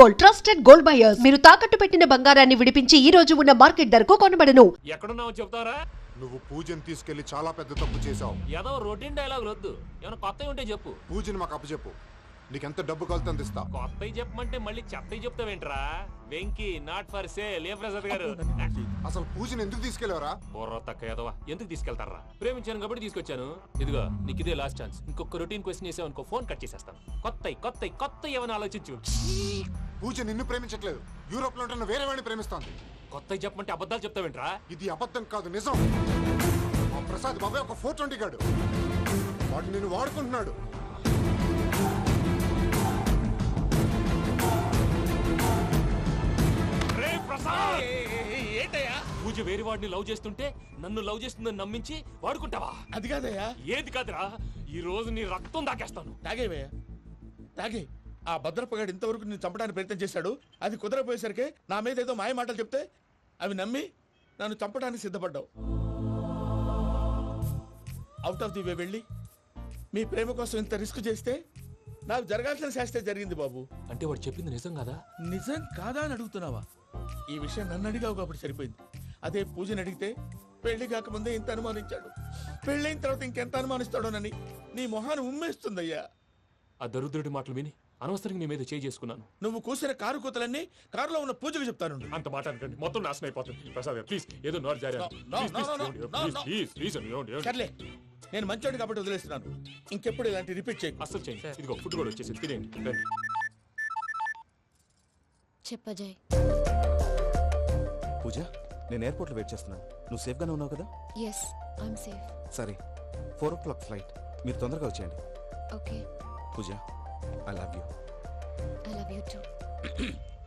Gold, trusted gold buyers. మీరు తాకట్టు పెట్టిన బంగారాన్ని విడిపించి ఈ రోజు ఉన్న మార్కెట్ ధరకు కొనబడను. ఎక్కడున్నావు చెప్తారా? నువ్వు పూజని తీసుకెళ్లి చాలా పెద్ద తప్పు చేశావు. ఏదో రొటీన్ డైలాగ్ వద్దు, ఏమైనా కొత్తవి ఉంటే చెప్పు. పూజని మాకు అప్పచెప్పు. నీకెంత డబ్బు కలితే అందిస్తా. కొత్తవి చెప్పమంటే మళ్ళీ చెత్తవి చెప్తావేంట్రా? Venky not for sale. ఏ ప్రసాద్ గారు అసలు పూజని ఎందుకు తీసుకెళ్లేవరా? బుర్ర తక్క ఏదవా, ఎందుకు తీసుకెళ్తారా? ప్రేమించాను కాబట్టి తీసుకొచ్చాను. ఇదిగో నీకు ఇదే లాస్ట్ ఛాన్స్. ఇంకొక రొటీన్ క్వశ్చన్ చేసావు అనుకో, ఫోన్ కట్ చేసేస్తాను. కొత్త ఏమైనా ఆలోచించు. పూజ నిన్ను ప్రేమించట్లేదు, యూరోప్ లో ఉంటున్న వేరే వాడిని ప్రేమిస్తోంది. కొత్తవి చెప్పమంటే అబద్ధాలు చెప్తావేంట్రా? ఇది అబద్ధం కాదు, నిజం. మా ప్రసాద్ బాబాయ్ ఒక 420 గాడు, వాడు నిన్ను వాడుకుంటున్నాడు. ఏంటయ్యా? పూజ వేరే వాడిని లవ్ చేస్తుంటే నన్ను లవ్ చేస్తుందని నమ్మించి వాడుకుంటావా? అది కాదయ్యా. ఏది కాదురా, ఈ రోజు నీ రక్తం దాకేస్తాను. తాగేవయ్యా, తాగే. ఆ భద్రపగాడు ఇంతవరకు నేను చంపడానికి ప్రయత్నం చేశాడు. అది కుదరపోయేసరికి నా మీద ఏదో మాయ మాటలు చెప్తే అవి నమ్మి నన్ను చంపడానికి సిద్ధపడ్డావు. అవుట్ ఆఫ్ ది వే వెళ్ళి మీ ప్రేమ కోసం ఇంత రిస్క్ చేస్తే నాకు జరగాల్సిన శాస్త్రే జరిగింది బాబు. అంటే వాడు చెప్పింది నిజం కదా? నిజం కాదా అని అడుగుతున్నావా? ఈ విషయం నన్ను అడిగావు కాబట్టి సరిపోయింది. అదే పూజని అడిగితే పెళ్లి కాకముందే ఇంత అనుమానించాడు, పెళ్ళైన తర్వాత ఇంకెంత అనుమానిస్తాడోనని నీ మొహాన్ని ఉమ్మేస్తుందయ్యా. ఆ దరిద్రుడి మాటలు విని అనవసరంగా నీ మీద చేయి చేసుకున్నాను. నువ్వు కూసిన కారు కూతలన్నీ కారులో ఉన్న పూజకు చెప్తాను. అంత మాట అనకండి, మొత్తం నాశనం అయిపోతుంది. ప్రసాద్ ప్లీజ్, ఏదో నోరు జారీ. సర్లే, నేను మంచోడు కాబట్టి వదిలేస్తున్నాను. ఇంకెప్పుడు ఇలాంటి రిపీట్ చేయకు. అస్సలు చేయండి. ఇదిగో ఫుడ్ కూడా వచ్చేసి తినేయండి. చెప్పజాయ్. పూజ, నేను ఎయిర్పోర్ట్లో వెయిట్ చేస్తున్నాను. నువ్వు సేఫ్గానే ఉన్నావు కదా? Yes, I'm safe. సరే, 4 o'clock ఫ్లైట్. మీరు తొందరగా వచ్చేయండి. Okay. Pooja, I love you. I love you too.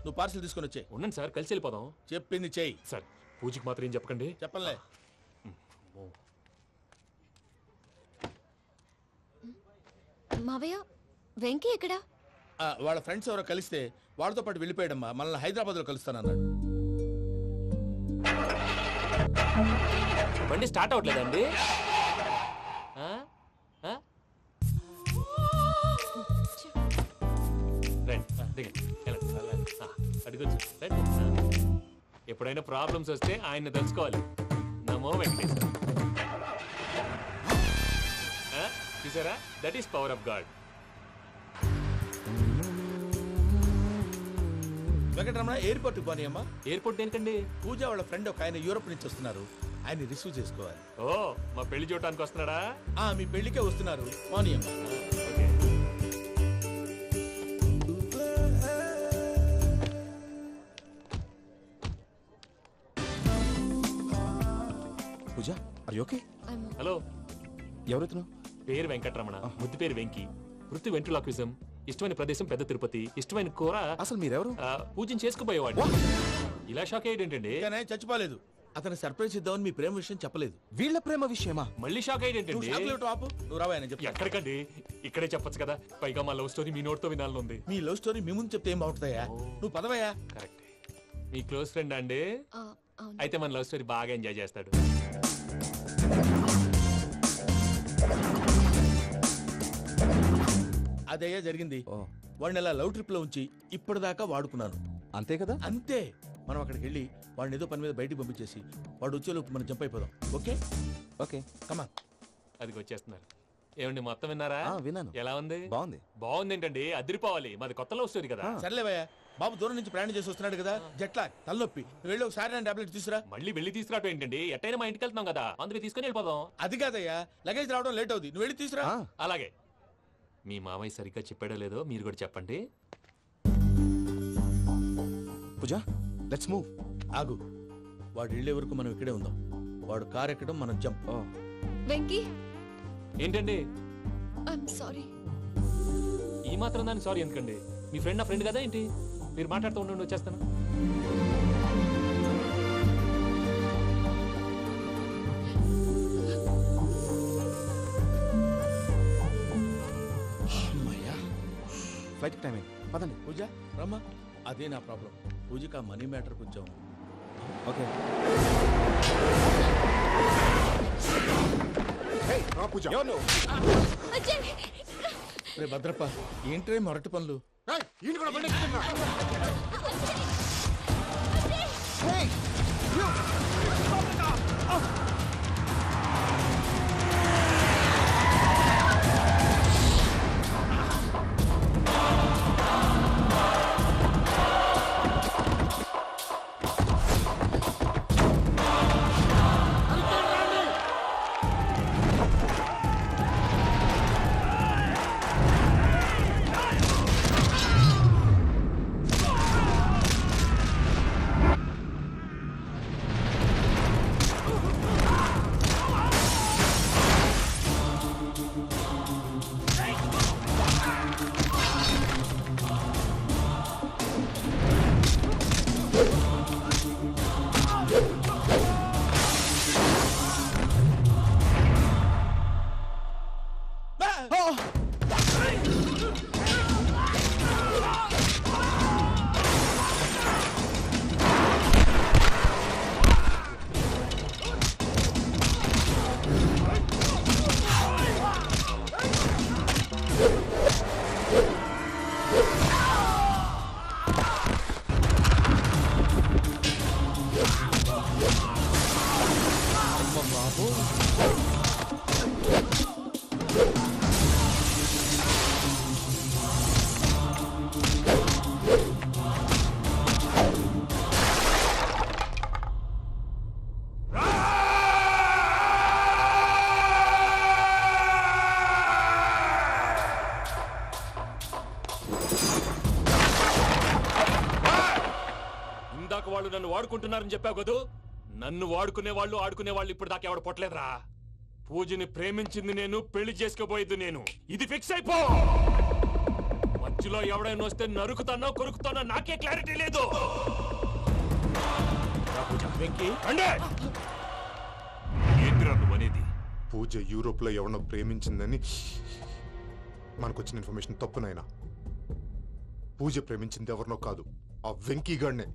నువ్వు పార్సల్ తీసుకొని వచ్చే. ఉండండి సార్, కలిసి వెళ్ళిపోదాం. చెప్పింది చెయ్యి. సార్, పూజకి మాత్రం ఏం చెప్పకండి. చెప్పలే. మావయ్య, వెంకీ ఎక్కడా? వాళ్ళ ఫ్రెండ్స్ ఎవరో కలిస్తే వాళ్ళతో పాటు వెళ్ళిపోయాడమ్మా. మనల్ని హైదరాబాద్లో కలుస్తానన్నాడు. బండి స్టార్ట్ అవ్వట్లేదండి. ఎప్పుడైనా ప్రాబ్లమ్స్ వస్తే ఆయన్ని తెలుసుకోవాలి. నమో వెంకటేశ్వర. చూసారా, that is power of God. Venkataramana, airport పోనీ అమ్మా. ఎయిర్పోర్ట్ దేనికండి? పూజ వాళ్ళ ఫ్రెండ్ ఒక ఆయన యూరోప్ నుంచి వస్తున్నారు, ఆయన రిసీవ్ చేసుకోవాలి. ఓ, మా పెళ్లి చూడటానికి వస్తున్నాడా? మీ పెళ్లికే వస్తున్నారు, పోనీ అమ్మా. Okay. Pooja, are you okay? Hello, ఎవరెత్తును? పేరు వెంకటరమణ, ముద్దు పేరు వెంకీ, వృత్తి వెంట్రులాక్విజం, ఇష్టమైన ప్రదేశం పెద్ద తిరుపతి, ఇష్టమైన కూర. అసలు మీరెవరు? పూజను చేసుకుపోయేవాడు. ఇలా షాక్ అయ్యేటండి? కానీ చచ్చిపోలేదు. అతను సర్ప్రైజ్ ఇద్దామని మీ ప్రేమ విషయం చెప్పలేదు. వీళ్ళ ప్రేమ విషయమా? మళ్ళీ షాక్ అయ్యేటండి? నువ్వు రావా, నేను చెప్తా. ఎక్కడికండి, ఇక్కడే చెప్పొచ్చు కదా. పైగా మా లవ్ స్టోరీ మీ నోట్తో వినాలని ఉంది. మీ లవ్ స్టోరీ మీ ముందు చెప్తే ఏం బాగుంటుందయ్యా? నువ్వు పదవయ్యా. కరెక్ట్. మీ క్లోజ్ ఫ్రెండ్ అండి? అయితే మన లవ్ స్టోరీ బాగా ఎంజాయ్ చేస్తాడు. అదయ్యా జరిగింది. వాడిని అలా లవ్ ట్రిప్ లో ఉంచి ఇప్పటిదాకా వాడుకున్నాను. అంతే కదా? అంతే. మనం అక్కడికి వెళ్ళి వాడిని ఏదో పని మీద బయటికి పంపించేసి వాడు వచ్చేలోపు మనం జంప్ అయిపోదాం. ఓకే ఓకే, కమా. అది వచ్చేస్తున్నారు. ఏమండి, మొత్తం విన్నారా? విన్నాను. ఎలా ఉంది? బాగుంది. బాగుంది ఏంటండి, అదిరిపోవాలి. మాది కొత్త లవ్ స్టోరీ కదా. సర్లేవయ్యా, బాబు దూరం నుంచి ప్రయాణం చేసి వస్తున్నాడు కదా, జట్లా తలనొప్పి. నువ్వు వెళ్ళి ఒకసారి నా టాబ్లెట్ తీసుకురా. మళ్ళీ వెళ్ళి తీసుకురావటం ఏంటండి? ఎట్టైనా మా ఇంటికి వెళ్తున్నాం కదా, అందుకే తీసుకుని వెళ్ళిపోదాం. అది కాదయ్యా, లగేజ్ రావడం లేట్ అవుతుంది, నువ్వు వెళ్ళి తీసుకురా. అలాగే. మీ మామయ్య సరిగ్గా చెప్పాడో లేదో మీరు కూడా చెప్పండి. పూజ, లెట్స్ మూవ్. ఆగు, వాడు వెళ్ళే వరకు మనం ఇక్కడే ఉందాం. వాడు కార్ ఎక్కడం, మనం జంప్. వెంకీ, ఏంటండి? I'm sorry. ఈ మాత్రం దాన్ని సారీ ఎందుకండి? మీ ఫ్రెండ్ నా ఫ్రెండ్ కదా ఏంటి? మీరు మాట్లాడుతూ ఉండండి, వచ్చేస్తాను. ఫ్లైట్ టైం అయింది, పదండి. పూజ రమ్మా. అదే నా ప్రాబ్లం. పూజకి ఆ మనీ మ్యాటర్ కొంచెం. ఓకే. పూజ, రే భద్రప్ప, ఏంట్రే మొరటి పనులు? ఇందాక వాళ్ళు నన్ను వాడుకుంటున్నారని చెప్పావు కదూ. నన్ను వాడుకునే వాళ్ళు ఆడుకునే వాళ్ళు ఇప్పుడు దాకా ఎవడ పొట్టలేదురా. పూజని ప్రేమించింది నేను, పెళ్లి చేసుకోబోయేది నేను. ఇది ఫిక్స్ అయిపో. మధ్యలో ఎవడైనా వస్తే నరుకుతానో కొరుకుతానో నాకే క్లారిటీ లేదు. ఏంటిరా నువ్వు అనేది? పూజ యూరోప్ లో ఎవరినో ప్రేమించిందని మనకొచ్చిన ఇన్ఫర్మేషన్ తప్పునైనా. పూజ ప్రేమించింది ఎవరినో కాదు, ఆ వెంకీ గాడినే.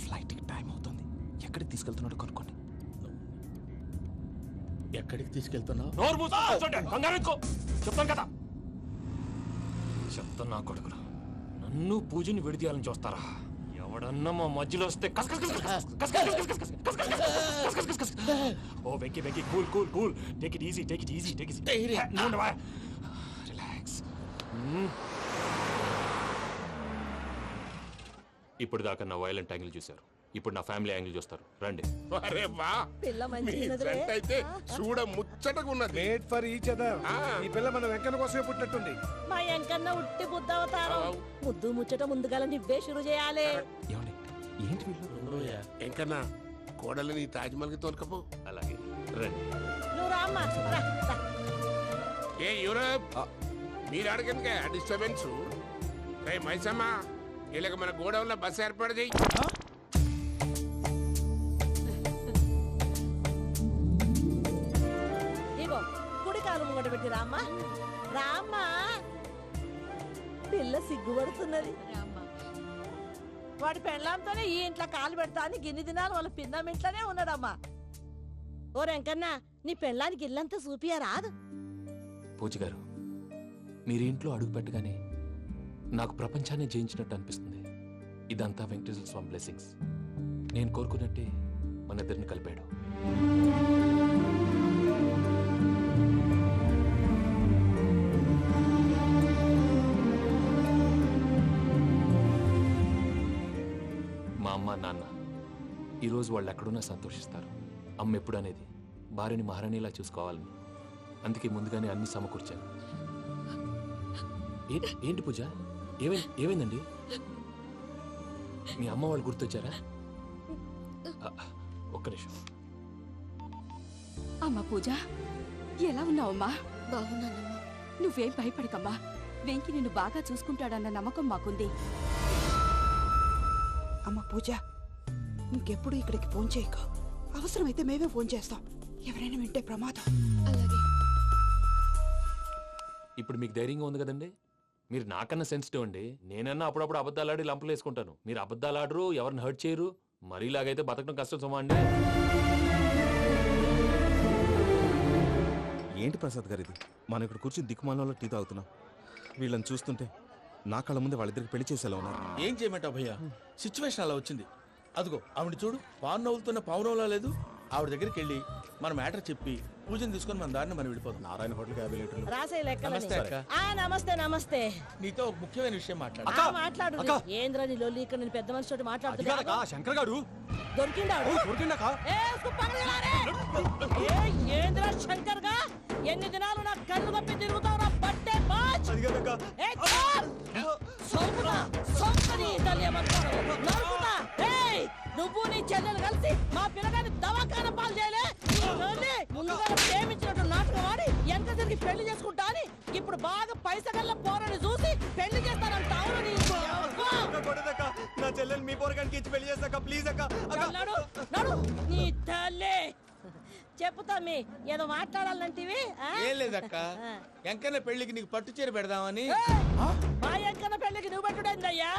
ఫ్లైట్కి టైం అవుతుంది. ఎక్కడికి తీసుకెళ్తున్నాడో కనుక్కోండి. ఎక్కడికి తీసుకెళ్తున్నావు? నోరు మూసుకొని కూర్చోండి. కంగారు ఎందుకు? చెప్తాను కదా. చెప్తాను నా కొడుకులు. నన్ను పూజని విడిదీయాలని చూస్తారా? ఎవడన్నా మా మధ్యలో వస్తే కస్ కస్ కస్ కస్ కస్ కస్ కస్ కస్ కస్ కస్ కస్ కస్ కస్ కస్. Oh Venky Venky, cool cool cool. Take it easy, take it easy, take it easy. Relax. ఇప్పుడు దాకా నా వైలెంట్ యాంగిల్ చూశారు. ఇప్పుడు నా ఫ్యామిలీ యాంగిల్ చూస్తారు. రండి. అరే వా, మీ జంట అయితే చూడ ముచ్చటగా ఉన్నది. Made for each other. ఈ పిల్ల మన వెంకన్న కోసమే పుట్టినట్టుంది. మా ఎంకన్న ఉట్టి బుద్ధవతారం. ముద్దు ముచ్చట ముందుగాల నువ్వే షురు చేయాలి. ఏమండి ఏంటి వీళ్ళు? ఎంకన్నా కోడలని తాజ్మహల్ కి తోలుకపో. అలాగే రండి. నువ్వు రామ్మా, రా, రా. ఏ యూరప్, మీరు అడగనుక డిస్టర్బెన్స్. రే మైసమ్మ, వీళ్ళకి మన గోడౌన్ లో బస్సు ఏర్పాటు చేయి. ఇగో కుడి కాలు ముంగట పెట్టి రామ్మా, రామ్మా. పిల్ల సిగ్గుపడుతున్నది. వాడి పెళ్ళాంతోనే ఈ ఇంట్లో కాలు పెడతా అని గిన్ని దినాలు వాళ్ళ పిన్నం ఇంట్లోనే ఉన్నాడమ్మా. ఓ వెంకన్న, నీ పెళ్ళానికి ఇల్లంతా చూపియా రాదు. పూజ గారు, మీరు ఇంట్లో అడుగు పెట్టగానే నాకు ప్రపంచాన్ని జయించినట్టు అనిపిస్తుంది. ఇదంతా వెంకటేశ్వర స్వామి బ్లెస్సింగ్స్. నేను కోరుకున్నట్టే మన ఇద్దరిని కలిపాడు. మా అమ్మ నాన్న ఈరోజు వాళ్ళు ఎక్కడున్నా సంతోషిస్తారు. అమ్మ ఎప్పుడు అనేది భార్యని మహారాణిలా చూసుకోవాలని. అందుకే ముందుగానే అన్ని సమకూర్చాను. ఏంటి పూజ, ఏమైందండి? మీ అమ్మ వాళ్ళు గుర్తొచ్చారా? ఒక్క నిమిషం. అమ్మా పూజ, ఎలా ఉన్నావమ్మా? బాగున్నానమ్మా. నువ్వేం భయపడకమ్మా. వెంకి నిన్ను బాగా చూసుకుంటాడన్న నమ్మకం మాకుంది. అమ్మ పూజ, ఇంకెప్పుడు ఇక్కడికి ఫోన్ చేయక. అవసరమైతే మేమే ఫోన్ చేస్తాం. ఎవరైనా వింటే ప్రమాదం. అలాగే. ఇప్పుడు మీకు ధైర్యంగా ఉంది కదండి. మీరు నాకన్నా సెన్సిటివ్ అండి. నేనన్నా అప్పుడప్పుడు అబద్ధాలాడి లంపలు వేసుకుంటాను. మీరు అబద్ధాలు ఆడరు, ఎవరిని హర్ట్ చేయరు. మరీలాగైతే బతకడం కష్టం సుమా అండి. ఏంటి ప్రసాద్ గారు ఇది? మనం ఇక్కడ కూర్చుని దిక్కుమాలలో టీ తాగుతున్నాం. వీళ్ళని చూస్తుంటే నా కళ్ళ ముందే వాళ్ళిద్దరికి పెళ్లి చేసేలా ఉన్నారు. ఏం చేయమంటావు భయ్యా? సిచ్యువేషన్ అలా వచ్చింది. అదిగో ఆవిడ చూడు, పావు నవ్వులుతున్న పావునవ్వులా లేదు. ఆవిడ దగ్గరికి వెళ్ళి మన మ్యాటర్ చెప్పి పూజను తీసుకొని మన దారిని మనం వెళ్ళిపోతాం. నారాయణ హోటల్ 50 లీటర్లు. రాసే లెక్కలని. నమస్తే అక్క. నమస్తే నమస్తే. నీతో ఒక ముఖ్యమైన విషయం మాట్లాడు. మాట్లాడు. ఏంద్ర నీ లొల్లి ఇక్కడ నేను పెద్ద మనిషి తోటి మాట్లాడుతున్నా. శంకర్ గారు దొరికిండాడు. ఏంద్ర శంకర్ గా ఎన్ని దినాలు నా కళ్ళు కప్పి తిరుగుతావు నా పట్టే బాచ్. నువ్వు నీ చెల్లెలు కలిసి మా పిల్లగాని దవాఖాన పాలు చేయలే. ముందుగా ప్రేమించినట్టు నాటకం ఆడి ఎంత తిరిగి పెళ్లి చేసుకుంటా అని ఇప్పుడు బాగా పైసగల్ల పోరని చూసి పెళ్లి చేస్తానంట. నా చెల్లెలు మీ పోరగానికి ఇచ్చి పెళ్లి చేస్తాక ప్లీజ్ అక్క. నడు నీ తల్లి. చెప్పుతా మీ ఏదో మాట్లాడాలంటివి. ఏం లేదక్క, ఎంకన్న పెళ్లికి నీకు పట్టు చీర పెడదామని. మా ఎంకన్న పెళ్లికి నువ్వు పెట్టుడైందయ్యా.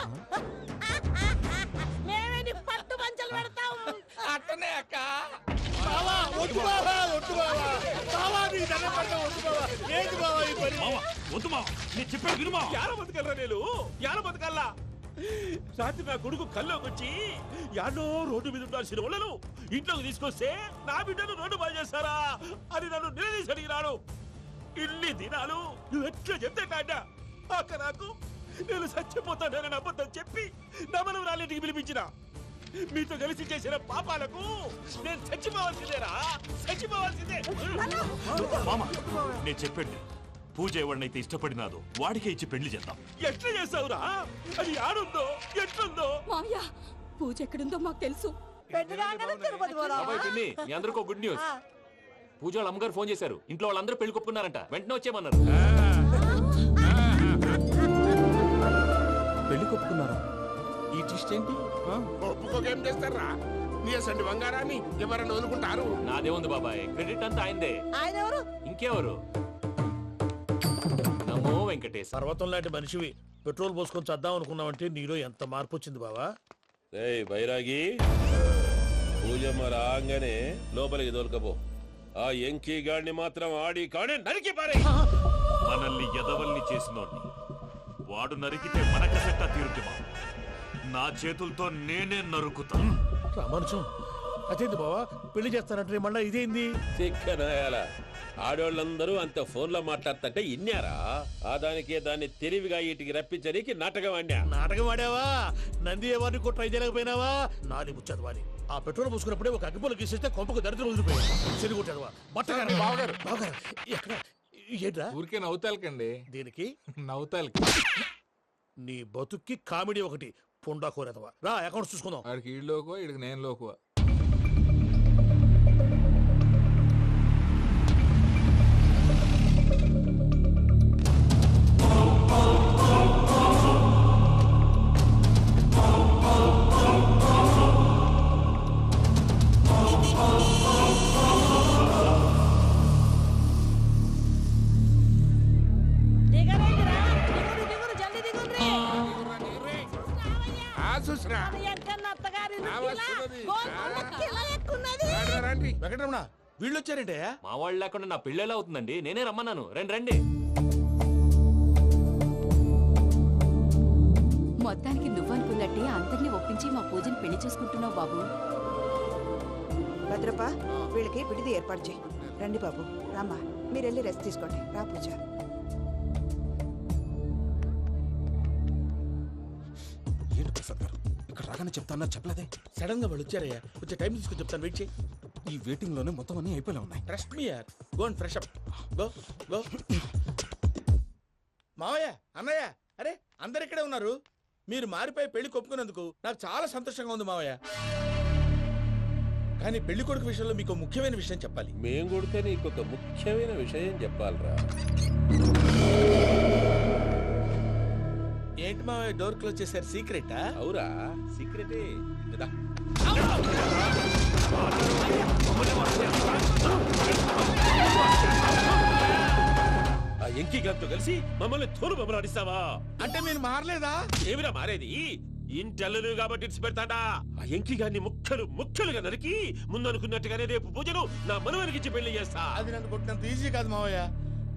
మేమే నీ పట్టు పంచలు పెడతాం. అట్టనే అక్క. బావా, వద్దు బావా, వద్దు బావా. బావా ఏంటి బావా ఈ పని? వద్దు మావా నేను చెప్పాను విను మావా. యాడ బతకల్రా నేను యాడ బతకల్లా రాత్రి నా కొడుకు కల్లోకి వచ్చి యాడో రోడ్డు మీద ఉండాల్సిన వాళ్ళను ఇంట్లోకి తీసుకొస్తే నా బిడ్డను రోడ్డు బాగా చేస్తారా అని నన్ను నిలదీసి అడిగినాడు. ఇన్ని దినాలు నువ్వు ఎట్లా చెప్తే కాడా అక్క నాకు నేను చచ్చిపోతానని అబద్ధం చెప్పి నా మనవరాలింటికి పిలిపించిన మీతో కలిసి చేసిన పాపాలకు నేను చచ్చిపోవాల్సిందేరా చచ్చిపోవాల్సిందే. మామా నేను చెప్పండి పూజ ఎవరినైతే ఇష్టపడినాదో వాడికే ఇచ్చి పెళ్లి చేద్దాం. ఎట్లా చేస్తావురా అది ఆడుందో ఎట్లుందో. మావయ్య పూజ ఎక్కడుందో మాకు తెలుసు. బాబాయ్ పిన్ని మీ అందరికీ గుడ్ న్యూస్. పూజ వాళ్ళ అమ్మగారు ఫోన్ చేశారు. ఇంట్లో వాళ్ళందరూ పెళ్లి కొప్పుకున్నారంట. వెంటనే వచ్చేయమన్నారు. పెళ్లి కొప్పుకున్నారా? ఈ ట్విస్ట్ ఏంటి? ఒప్పుకోకేం చేస్తారా నీ అసంటి బంగారాన్ని ఎవరన్నా వదులుకుంటారు. నాదే ఉంది బాబాయ్ క్రెడిట్ అంతా ఆయనదే. ఆయన ఎవరు? ఇంకెవరు? నమో వెంకటేశ్. పర్వతం లాంటి మనిషివి పెట్రోల్ పోసుకొని చద్దాం అనుకున్నావంటే నీలో ఎంత మార్పు వచ్చింది బావా. బైరాగి పూజమ్మ రాగానే లోపలికి దొరకపో. ఆ ఎంకీ గాడిని మాత్రం ఆడి కాడే నరికి పారే. మనల్ని ఎదవల్ని చేసినోడ్ని వాడు నరికితే మనకసెట్ట తీరుతుమా. నా చేతులతో నేనే నరుకుతా. రామానుజం అదేంది బావా పెళ్లి చేస్తానంటే మళ్ళా ఇదేంది? చిక్కనాయాల ఆడోళ్ళందరూ అంత ఫోన్లో మాట్లాడుతుంటే ఇన్నారా? ఆ దానికే దాన్ని తెలివిగా వీటికి రప్పించడానికి నాటకం ఆడా. నాటకం ఆడావా? నంది ఎవరిని కూడా ట్రై చేయలేకపోయినావా? నాది ముచ్చదు వాని ఆ పెట్రోల్ పోసుకున్నప్పుడే ఒక అగ్గిపోలు గీసేస్తే కొంపకు దరిద్రం వదిలిపోయాడు. చెరుగుంటాడువా బట్టగారు బావగారు బావగారు ఎక్కడ ఏంట్రా? ఊరికే నవ్వుతాలకండి. దీనికి నవ్వుతాలకి నీ బతుక్కి కామెడీ ఒకటి పుండా కోరేదవా. రా అకౌంట్స్ చూసుకుందాం. వాడికి ఈడు లోకువా ఈడికి నేను లోకువా. వెంకటరమణ వీళ్ళు వచ్చారంటే మా వాళ్ళు లేకుండా నా పెళ్ళి ఎలా అవుతుందండి? నేనే రమ్మన్నాను. రండి రండి. మొత్తానికి నువ్వనుకున్నట్టే అందరినీ ఒప్పించి మా పూజని పెళ్లి చేసుకుంటున్నావు బాబు. భద్రప్ప వీళ్ళకి విడిది ఏర్పాటు చేయి. రండి బాబు రామ్మా మీరు వెళ్ళి రెస్ట్ తీసుకోండి. రా పూజ. ఏంటి ప్రసాద్ గారు ఇక్కడ రాగానే చెప్తాను చెప్పలేదే? సడన్ గా వాళ్ళు వచ్చారయ్యా. కొంచెం టైం తీసుకుని చెప్తాను. వెయిట్ చేయి. ఈ వెయిటింగ్ లోనే మొత్తం అన్ని అయిపోయినా ఉన్నాయి. ట్రస్ట్ మీ యార్. Go and fresh up. Go go. మావయ్య అన్నయ్య అరే అందరు ఇక్కడే ఉన్నారు. మీరు మారిపోయి పెళ్లి కొప్పుకున్నందుకు నాకు చాలా సంతోషంగా ఉంది మావయ్య. కానీ పెళ్లి కొడుకు విషయంలో మీకు ముఖ్యమైన విషయం చెప్పాలి. మేం కొడితే నీకు ఒక ముఖ్యమైన విషయం చెప్పాలరా. ఏంటి మావయ్య డోర్ క్లోజ్ చేశారు? సీక్రెటా? అవురా సీక్రెటే. ఆ ఎంకీ గారితో కలిసి మమ్మల్ని తోలు బొమ్మలాడిస్తావా? అంటే మీరు మారలేదా? ఏమిరా మారేది? ఇంటల్లు కాబట్టి ఇడిచి పెడతాడా? ఆ ఎంకీ గారిని ముక్కలు ముక్కలుగా నరికి ముందు అనుకున్నట్టుగానే రేపు పూజను నా మనవరికి ఇచ్చి పెళ్లి చేస్తా. అది నన్ను కొట్టినంత ఈజీ కాదు మావయ్య.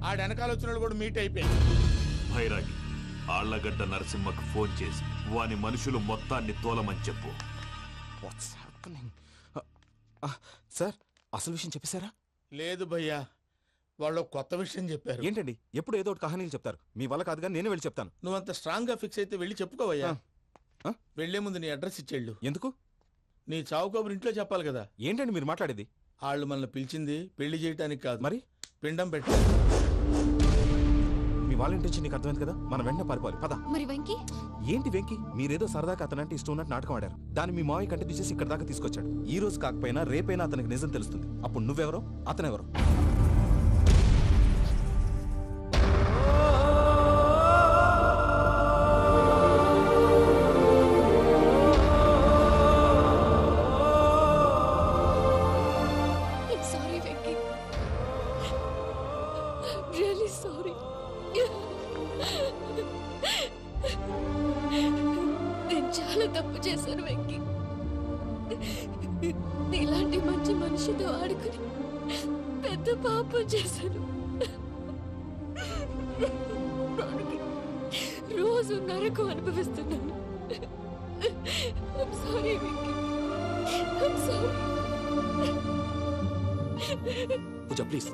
ఆ వెనకాల వచ్చిన వాళ్ళు కూడా మీట్ అయిపోయింది. భైరాగి ఆళ్లగడ్డ నరసింహకు ఫోన్ చేసి వాని మనుషులు మొత్తాన్ని తోలమని చెప్పు. సార్ అసలు విషయం చెప్పేశారా? లేదు భయ్యా వాళ్ళు కొత్త విషయం చెప్పారు. ఏంటండి ఎప్పుడు ఏదో ఒకటి కహానీలు చెప్తారు. మీ వల్ల కాదుగా నేనే వెళ్ళి చెప్తాను. నువ్వంత స్ట్రాంగ్ గా ఫిక్స్ అయితే వెళ్ళి చెప్పుకోవయ్యా. వెళ్లే ముందు నీ అడ్రస్ ఇచ్చేళ్ళు. ఎందుకు? నీ చావు కబురు ఇంట్లో చెప్పాలి కదా. ఏంటండి మీరు మాట్లాడేది? వాళ్ళు మనల్ని పిలిచింది పెళ్లి చేయటానికి కాదు, మరి పిండం పెట్టాలి. మీ వాళ్ళ ఇంటి నీకు అర్థమైంది కదా. మనం వెంటనే పారిపోవాలి. పద. మరి వెంకీ? ఏంటి వెంకీ? మీరేదో సరదాగా అతనంటే ఇష్టం ఉన్నట్టు నాటకం ఆడారు. దాన్ని మీ మావయ్య కంటే తీసేసి ఇక్కడ దాకా తీసుకొచ్చాడు. ఈ రోజు కాకపోయినా రేపైనా అతనికి నిజం తెలుస్తుంది. అప్పుడు నువ్వెవరో అతనెవరో. Sorry Venky, really sorry. నేను చాలా తప్పు చేశాను వెంకీ. నీలాంటి మంచి మనిషితో ఆడుకుని పెద్ద పాపం చేశాను. రోజు నరకం అనుభవిస్తున్నాను. I'm sorry, Vicky. I'm sorry. Pooja please,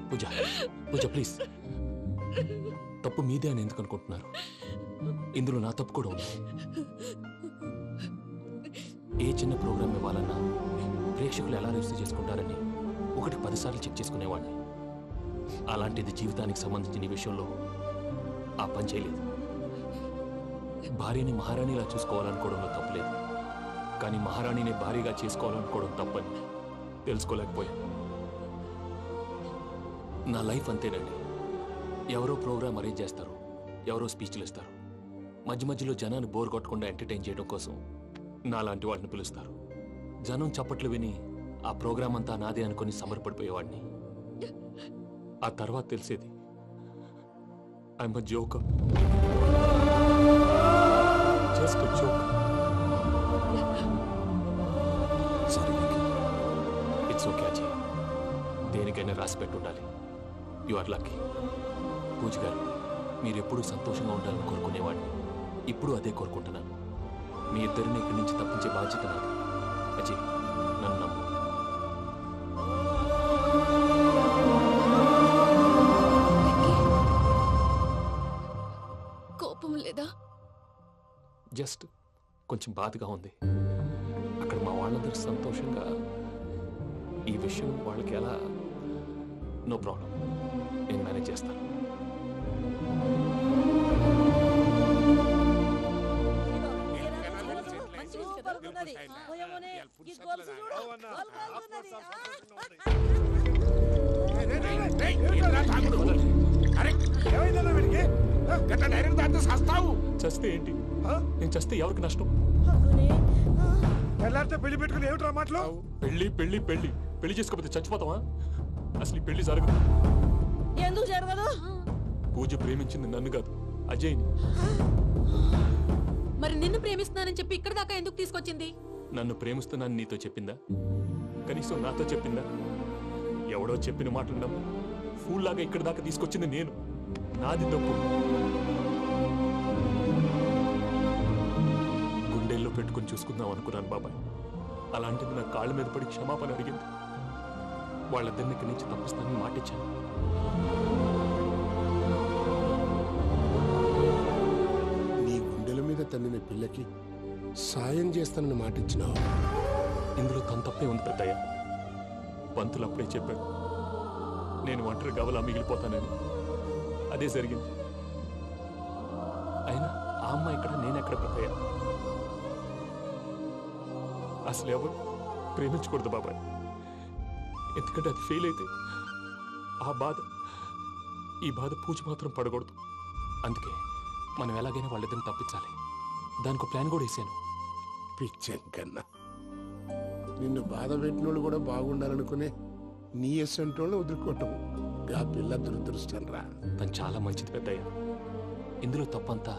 Pooja Pooja please. తప్పు మీదే అని ఎందుకు అనుకుంటున్నారు? ఇందులో నా తప్పు కూడా ఉంది. ఏ చిన్న ప్రోగ్రామ్ ఇవ్వాలన్నా ప్రేక్షకులు ఎలా రిసీవ్ చేసుకుంటారని 10 సార్లు చెక్ చేసుకునేవాడిని. అలాంటిది జీవితానికి సంబంధించిన ఈ విషయంలో ఆ పని చేయలేదు. భార్యని మహారాణిలా చూసుకోవాలనుకోవడంలో తప్పులేదు, కానీ మహారాణిని భార్యగా చేసుకోవాలనుకోవడం తప్పని తెలుసుకోలేకపోయాను. నా లైఫ్ అంతేనండి. ఎవరో ప్రోగ్రామ్ అరేంజ్ చేస్తారు, ఎవరో స్పీచ్లు ఇస్తారు, మధ్య మధ్యలో జనాన్ని బోర్ కొట్టకుండా ఎంటర్టైన్ చేయడం కోసం నాలాంటి వాడిని పిలుస్తారు. జనం చప్పట్లు విని ఆ ప్రోగ్రామ్ అంతా నాదే అనుకుని సమర్పడిపోయేవాడిని. ఆ తర్వాత తెలిసేది I'm a joker, just a joker. Sorry, it's okay Ajay. దేనికైనా రాసి పెట్టుండాలి. You are lucky. Pooja garu, మీరు ఎప్పుడూ సంతోషంగా ఉండాలని కోరుకునేవాడిని. ఇప్పుడు అదే కోరుకుంటున్నాను. మీ ఇద్దరిని ఇక్కడి నుంచి తప్పించే బాధ్యత నాది. అజయ్, నన్ను నమ్ము. కోపం లేదా? జస్ట్ కొంచెం బాధగా ఉంది. అక్కడ మా వాళ్ళందరూ సంతోషంగా ఈ విషయం వాళ్ళకి ఎలా. నో ప్రాబ్లం, నేను మేనేజ్ చేస్తాను. చస్తే ఏంటి? నేను చస్తే ఎవరికి నష్టం? పెళ్లి పెట్టుకుని ఏమిట్రా మాటలు? పెళ్లి పెళ్లి పెళ్లి పెళ్లి చేసుకోకపోతే చచ్చిపోతావా? అసలు ఈ పెళ్లి జరగదు. ఎందుకు జరగదు? పూజ ప్రేమించింది నన్ను కాదు, అజయ్ని. మరి నిన్ను ప్రేమిస్తున్నానని చెప్పి ఇక్కడ దాకా ఎందుకు తీసుకొచ్చింది? నన్ను ప్రేమిస్తున్నాను నీతో చెప్పిందా? కనీసం నాతో చెప్పిందా? ఎవడో చెప్పిన మాటలు నమ్మి ఫూల్ లాగా ఇక్కడ దాకా తీసుకొచ్చింది నేను. నాది తప్పు. గుండెల్లో పెట్టుకుని చూసుకుందాం అనుకున్నాను బాబాయ్. అలాంటిది నా కాళ్ళ మీద పడి క్షమాపణ అడిగింది. వాళ్ళిద్దరిని ఇక్కడి నుంచి తప్పిస్తానని మాటిచ్చాను. నీ గుండెల మీద తన్నిన పిల్లకి సాయం చేస్తానని మాటిచ్చినావు. ఇందులో తన తప్పే ఉంది పెద్దయ్య. పంతులు అప్పుడే చెప్పారు నేను ఒంటరి గవలా మిగిలిపోతానని. అదే జరిగింది. అయినా ఆ అమ్మాయి ఎక్కడ, నేనెక్కడ పెద్దయ్య? అసలు ఎవరు ప్రేమించకూడదు బాబాయ్. ఎందుకంటే అది ఫెయిల్ అయితే ఈ బాధ పూజ మాత్రం పడకూడదు. అందుకే మనం ఎలాగైనా వాళ్ళిద్దరిని తప్పించాలి. దానికి ప్లాన్ కూడా వేసాను. పిచ్చెంకన్నా, నిన్ను బాధ పెట్టినోళ్ళు కూడా బాగుండాలనుకునే నీ ఎస్సంటోళ్ళు వదులుకోవటం ఆ పిల్ల దురదృష్టం రా. తను చాలా మంచిది పెద్దయ్య. ఇందులో తప్పంతా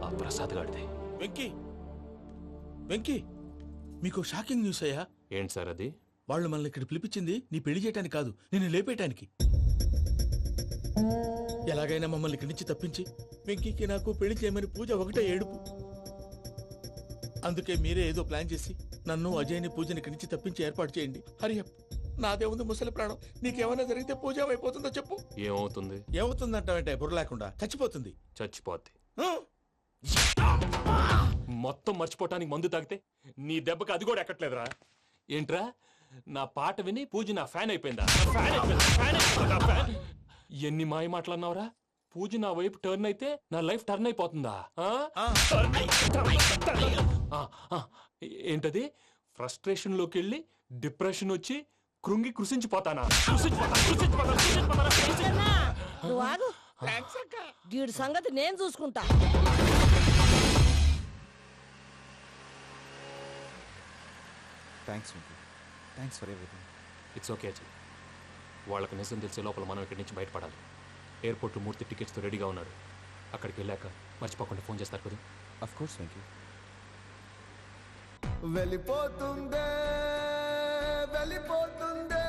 ఆ ప్రసాద్ గాడిదే. వెంకీ, వెంకీ, మీకు షాకింగ్ న్యూస్ అయ్యా. ఏంటి సార్ అది? వాళ్ళు మనల్ని ఇక్కడ పిలిపించింది నీ పెళ్లి చేయడానికి కాదు, నిన్ను లేపేయటానికి. ఎలాగైనా మమ్మల్ని ఇక్కడి నుంచి తప్పించి వెంకీకి నాకు పెళ్లి చేయమని పూజ ఒకటే ఏడుపు. అందుకే మీరే ఏదో ప్లాన్ చేసి నన్ను అజయ్ని పూజని ఇక్కడి నుంచి తప్పించి ఏర్పాటు చేయండి. హరియప్, నాదే ఉంది ముసలి ప్రాణం. నీకేమైనా జరిగితే పూజ అయిపోతుందో చెప్పు. ఏమవుతుంది? ఏమవుతుందంటావంటే బుర్ర లేకుండా చచ్చిపోతుంది. చచ్చిపోద్ది. మొత్తం మర్చిపోవటానికి మందు తాగితే నీ దెబ్బకి అది కూడా ఎక్కట్లేదురా. ఏంట్రా, నా పాట విని పూజ నా ఫ్యాన్ అయిపోయిందా? ఎన్ని మాయ మాటలన్నావురా? పూజ నా వైపు టర్న్ అయితే నా లైఫ్ టర్న్ అయిపోతుందా? ఏంటది? ఫ్రస్ట్రేషన్ లోకి వెళ్ళి డిప్రెషన్ వచ్చి కృంగి కృషించిపోతానా? నువ్వు ఆగు. వీడి సంగతి నేను చూసుకుంటా. Thanks for everything. It's okay Ajay. వాళ్ళకి నిజం తెలిసే లోపల మనం ఇక్కడి నుంచి బయటపడాలి. ఎయిర్పోర్ట్లో మూర్తి టికెట్స్తో రెడీగా ఉన్నాడు. అక్కడికి వెళ్ళాక మర్చిపోకుండా ఫోన్ చేస్తారు కదా. Of course Venky. వెళ్ళిపోతుందే వెళ్ళిపోతుందే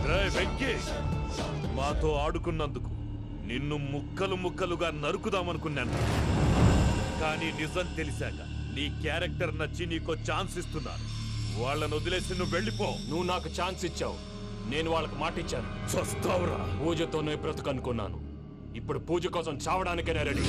రేయ్ వెంకీ, మాతో ఆడుకున్నందుకు నిన్ను ముక్కలు ముక్కలుగా నరుకుదామనుకున్నాను. కానీ నిజం తెలిసాక నీ క్యారెక్టర్ నచ్చి నీకో ఛాన్స్ ఇస్తున్నాను. వాళ్ళను వదిలేసి నువ్వు వెళ్ళిపో. నువ్వు నాకు ఛాన్స్ ఇచ్చావు, నేను వాళ్ళకి మాట ఇచ్చాను. చస్తావురా. పూజతోనే బ్రతుకనుకున్నాను, ఇప్పుడు పూజ కోసం చావడానికే రెడీ.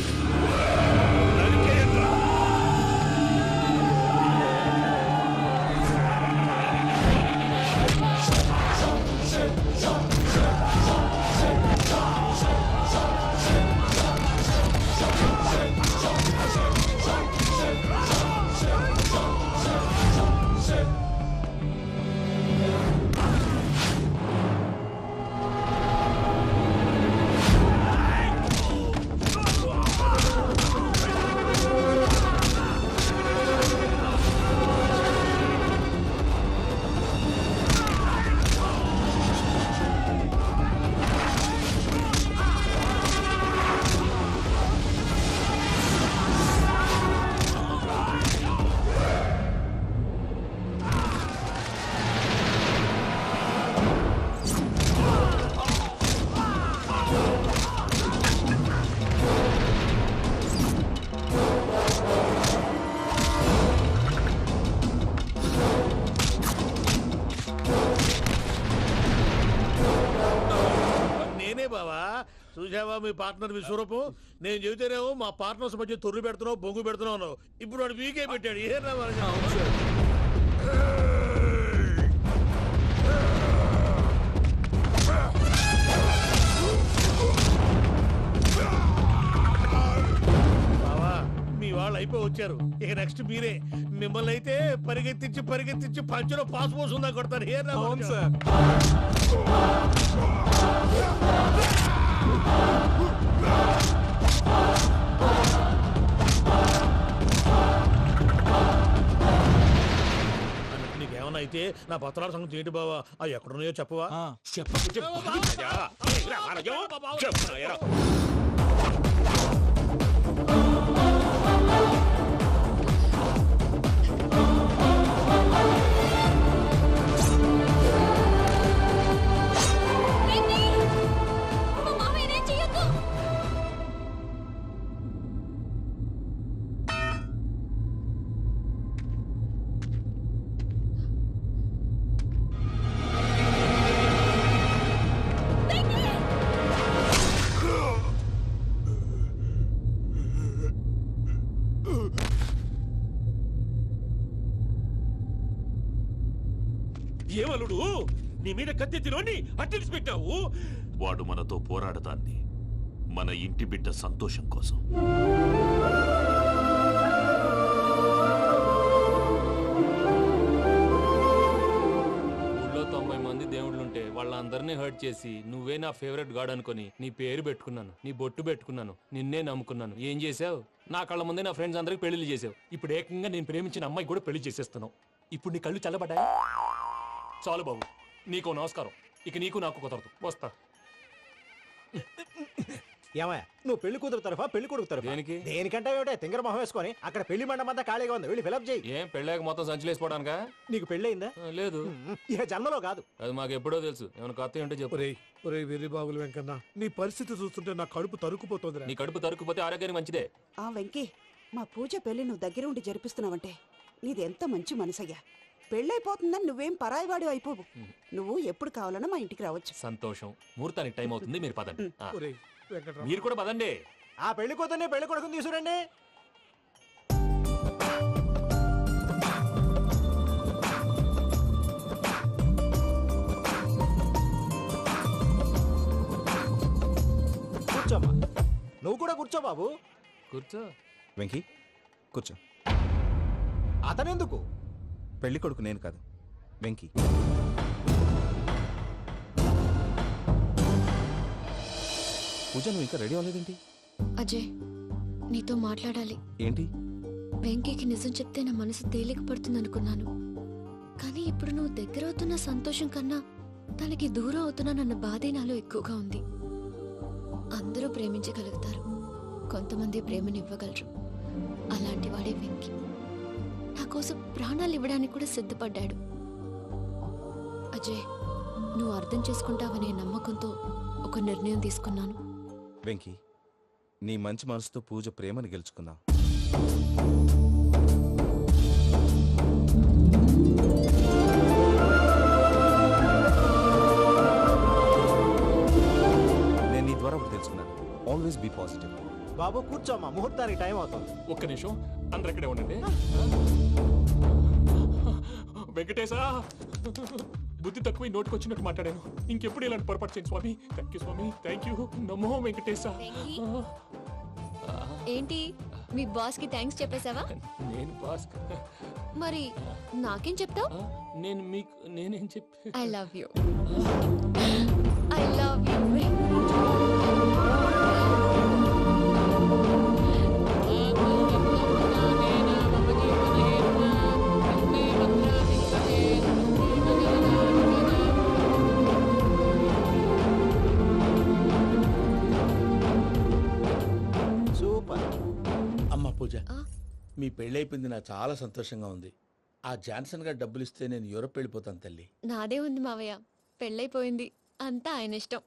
చూసావా మీ పార్ట్నర్ విశ్వరూపం? నేను చెబితేనేమో మా పార్ట్నర్స్ మధ్య తొర్రు పెడుతున్నావు, బొంగు పెడుతున్నావు. ఇప్పుడు వాడు వీకే పెట్టాడు. ఏ బావా, మీ వాళ్ళు అయిపోయి వచ్చారు. ఇక నెక్స్ట్ మీరే. మిమ్మల్ని అయితే పరిగెత్తించి పరిగెత్తించి పంచులో పాస్ పోసుందా కొడతారు. ఏ నీకేమన్నా అయితే నా పత్రాల సంగతి ఏంటి బావా? అవి ఎక్కడున్నాయో చెప్పవా? ఏమలుడు, నీ మీద కత్తెత్తిలోని అట్టెలిసి పెట్టావు. వాడు మనతో పోరాడతాన్ని మన ఇంటి బిడ్డ సంతోషం కోసం. ఊళ్ళో 90 మంది దేవుళ్ళుంటే వాళ్ళందరినీ హర్ట్ చేసి నువ్వే నా ఫేవరెట్ గాడ్ అనుకుని నీ పేరు పెట్టుకున్నాను, నీ బొట్టు పెట్టుకున్నాను, నిన్నే నమ్ముకున్నాను. ఏం చేసావు? నా కళ్ళ ముందే నా ఫ్రెండ్స్ అందరికి పెళ్లి చేసావు. ఇప్పుడు ఏకంగా నేను ప్రేమించిన అమ్మాయి కూడా పెళ్లి చేసేస్తున్నావు. ఇప్పుడు నీ కళ్ళు చల్లబడ్డాయి. చాలు బాబు, నీకు నమస్కారం. ఇక నీకు నాకు కుదరదు. వస్తా. ఏమయ్య, నువ్వు పెళ్లి కూతురు తరఫా పెళ్లి కొడుకు తరఫా? దేనికి? దేనికంటే ఏమిటే తింగర మొహం వేసుకొని అక్కడ పెళ్లి మండపం అంతా ఖాళీగా ఉంది, వెళ్ళి ఫిలప్ చేయి. ఏం పెళ్ళాక మొత్తం సంచలేసిపోవడానికా? నీకు పెళ్ళయిందా? లేదు. ఇక జన్మలో కాదు. అది మాకు ఎప్పుడో తెలుసు. ఏమైనా కొత్త ఏంటో చెప్పు. వెర్రి బాబులు వెంకన్న, నీ పరిస్థితి చూస్తుంటే నా కడుపు తరుక్కుపోతుంది. నీ కడుపు తరుక్కుపోతే ఆరోగ్యానికి మంచిదే. ఆ వెంకీ, మా పూజ పెళ్లి నువ్వు దగ్గర ఉండి జరిపిస్తున్నావంటే నీది ఎంత మంచి మనసయ్యా. పెళ్ళైపోతుందని నువ్వేం పరాయివాడి అయిపోవు. నువ్వు ఎప్పుడు కావాలన్నా మా ఇంటికి రావచ్చు. సంతోషం. ముహూర్తానికి టైం అవుతుంది, మీరు పదండి. మీరు కూడా పదండి. ఆ పెళ్లి కూతుర్ని పెళ్లి కొడుకుని తీసుకురండి. కూర్చోమ్మా. నువ్వు కూడా కూర్చో బాబు. కూర్చో. వెంకీ కూర్చో. అతనెందుకు? పెళ్లి కొడుకు నేను కాదు, వెంకీ. పూజ, నువ్వు ఇంకా రెడీ అవ్వలేదేంటి? అజయ్, నీతో మాట్లాడాలి. ఏంటి? వెంకీకి నిజం చెప్తే నా మనసు తేలిక పడుతుంది అనుకున్నాను. కానీ ఇప్పుడు నువ్వు దగ్గర అవుతున్న సంతోషం కన్నా తనకి దూరం అవుతున్నానన్న బాధే నాలో ఎక్కువగా ఉంది. అందరూ ప్రేమించగలుగుతారు, కొంతమంది ప్రేమను ఇవ్వగలరు. అలాంటి వాడే వెంకి. నా కోసం ప్రాణాలు ఇవ్వడానికి కూడా సిద్ధపడ్డాడు. అజయ్, నువ్వు అర్థం చేసుకుంటావనే నమ్మకంతో ఒక నిర్ణయం తీసుకున్నాను. వెంకీ, నీ మంచి మనసుతో పూజ ప్రేమను గెలుచుకున్నావు. నేను నీ ద్వారా ఒకటి తెలుసుకున్నాను. Always be positive. బాబు కూర్చోమ్మా, ముహూర్తానికి టైం అవుతుంది. ఒక్క నిమిషం, అందరు ఇక్కడే ఉండండి. వెంకటేశా, బుద్ధి తక్కువ నోటుకొచ్చినట్టు మాట్లాడాను. ఇంకెప్పుడు ఇలాంటి పొరపాటు చేయండి స్వామి. థ్యాంక్ యూ స్వామి, థ్యాంక్ యూ. నమో వెంకటేశా. ఏంటి, మీ బాస్ కి థ్యాంక్స్ చెప్పేశావా? నేను బాస్ మరి నాకేం చెప్తావు? నేను మీకు నేనేం చెప్పి I love you. I love you. Super. అమ్మ పూజ, మీ పెళ్ళైపోయింది, నాకు చాలా సంతోషంగా ఉంది. ఆ జాన్సన్ గారు డబ్బులు ఇస్తే నేను యూరప్ వెళ్ళిపోతాను తల్లి. నాదే ఉంది మావయ్య, పెళ్ళైపోయింది, అంతా ఆయన ఇష్టం.